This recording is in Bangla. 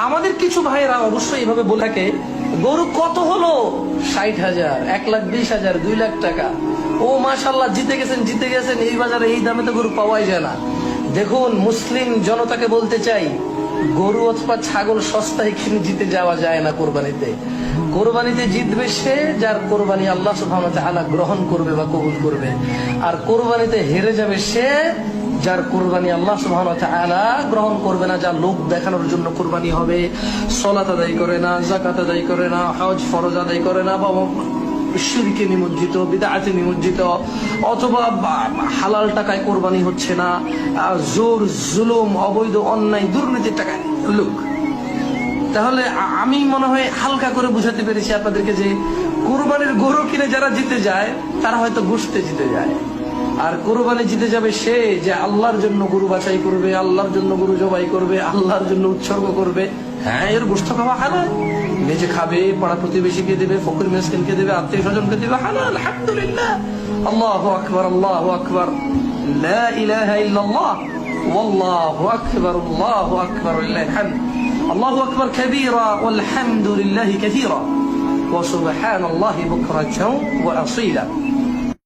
আমাদের কিছু ভাইয়েরা অবশ্যই এভাবে বলে থাকে, গরু কত হলো? 60,000, 1,20,000, 2 লাখ টাকা। ও মাশাআল্লাহ, জিতে গেছেন, এই বাজারে এই দামে তো গরু পাওয়াই যায় না। দেখুন, মুসলিম জনতাকে বলতে চাই, গরু অথবা ছাগল সস্তায় কিনে জিতে যাওয়া যায় না। কোরবানিতে জিতবে সে যার কোরবানি আল্লাহ সুবহানাহু ওয়া তাআলা গ্রহণ করবে বা কবুল করবে, আর কোরবানিতে হেরে যাবে সে যার কোরবানি আল্লাহ সুবহানাহু ওয়া তাআলা গ্রহণ করবে না, যার লোক দেখানোর জন্য কোরবানি হবে, সালাত আদায় করে না, যাকাত আদায় করে না, হজ ফরজ আদায় করে না, বা শিরকে নিমজ্জিত, বিদআতে নিমজ্জিত, অথবা হালাল টাকায় কোরবানি হচ্ছে না, জোর জুলুম, অবৈধ অন্যায় দুর্নীতির টাকায় লোক। তাহলে আমি মনে হয় হালকা করে বুঝাতে পেরেছি আপনাদেরকে যে কোরবানির গরু কিনে যারা জিতে যায় তারা হয়তো গোশতে জিতে যায়, আর কোরবানি জিতে যাবে সে যে আল্লাহর জন্য গরু বাছাই করবে, আল্লাহর জন্য গরু জবাই করবে, আল্লাহর জন্য উৎসর্গ করবে। হ্যাঁ, এর গোশত খাওয়া হালাল, নিজে খাবে, পাড়া প্রতিবেশীকে দেবে, ফকির মিসকিনকে দেবে, আত্মীয় স্বজনকে দেবে, হালাল। আলহামদুলিল্লাহ, আল্লাহু আকবার, আল্লাহু আকবার, লা ইলাহা ইল্লাল্লাহ, ওয়াল্লাহু আকবার, আল্লাহু আকবার, লিল্লাহিল হামদ, আল্লাহু আকবার কাবীরা, ওয়ালহামদুলিল্লাহি কাসীরা, ওয়া সুবহানাল্লাহি বুকরাতাও ওয়া আসীলা।